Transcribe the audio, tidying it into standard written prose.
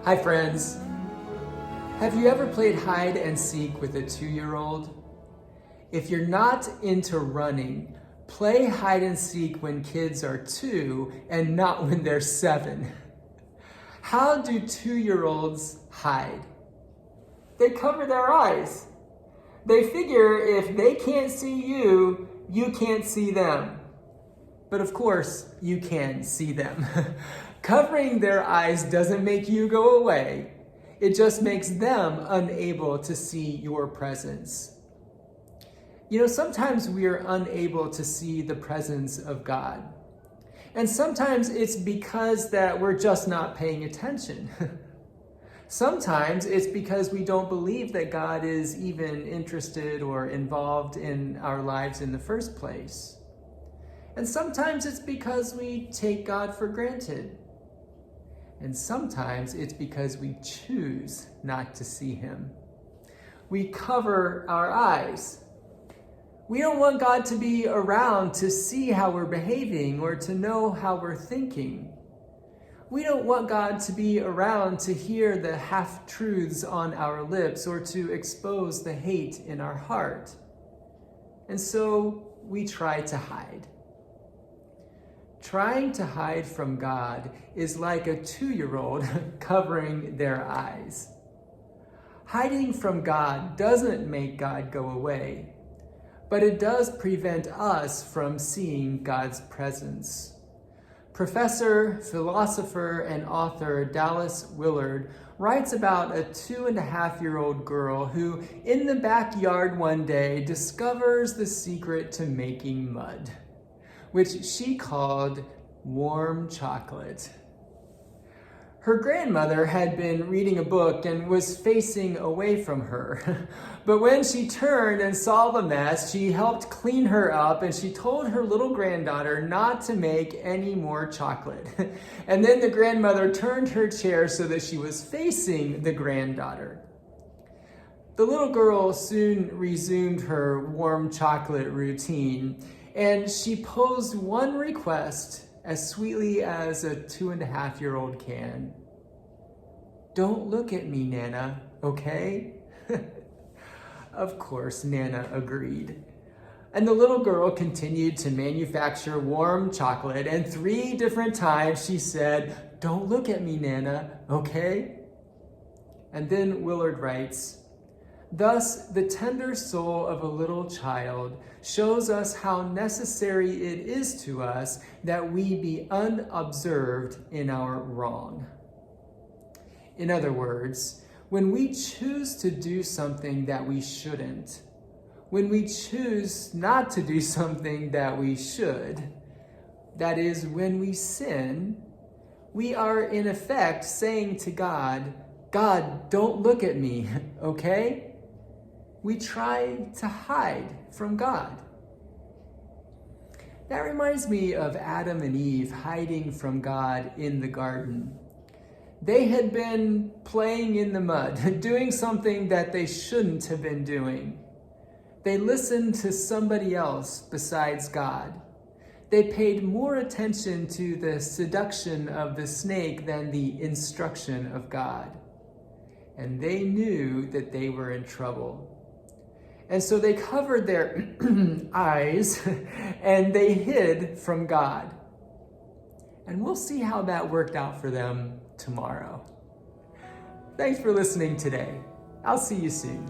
Hi friends. Have you ever played hide and seek with a 2-year-old? If you're not into running, play hide and seek when kids are 2 and not when they're 7. How do 2-year-olds hide? They cover their eyes. They figure if they can't see you, you can't see them. But of course, you can see them. Covering their eyes doesn't make you go away. It just makes them unable to see your presence. You know, sometimes we are unable to see the presence of God. And sometimes it's because that we're just not paying attention. Sometimes it's because we don't believe that God is even interested or involved in our lives in the first place. And sometimes it's because we take God for granted. And sometimes it's because we choose not to see him. We cover our eyes. We don't want God to be around to see how we're behaving or to know how we're thinking. We don't want God to be around to hear the half-truths on our lips or to expose the hate in our heart. And so we try to hide. Trying to hide from God is like a 2-year-old covering their eyes. Hiding from God doesn't make God go away, but it does prevent us from seeing God's presence. Professor, philosopher, and author Dallas Willard writes about a 2.5-year-old girl who, in the backyard one day, discovers the secret to making mud, which she called warm chocolate. Her grandmother had been reading a book and was facing away from her. But when she turned and saw the mess, she helped clean her up and she told her little granddaughter not to make any more chocolate. And then the grandmother turned her chair so that she was facing the granddaughter. The little girl soon resumed her warm chocolate routine, and she posed one request as sweetly as a 2.5-year-old can. "Don't look at me, Nana, okay?" Of course, Nana agreed. And the little girl continued to manufacture warm chocolate, and 3 different times she said, "Don't look at me, Nana, okay?" And then Willard writes, "Thus, the tender soul of a little child shows us how necessary it is to us that we be unobserved in our wrong." In other words, when we choose to do something that we shouldn't, when we choose not to do something that we should, that is, when we sin, we are in effect saying to God, "God, don't look at me, okay?" We try to hide from God. That reminds me of Adam and Eve hiding from God in the garden. They had been playing in the mud, doing something that they shouldn't have been doing. They listened to somebody else besides God. They paid more attention to the seduction of the snake than the instruction of God. And they knew that they were in trouble. And so they covered their eyes and they hid from God. And we'll see how that worked out for them tomorrow. Thanks for listening today. I'll see you soon.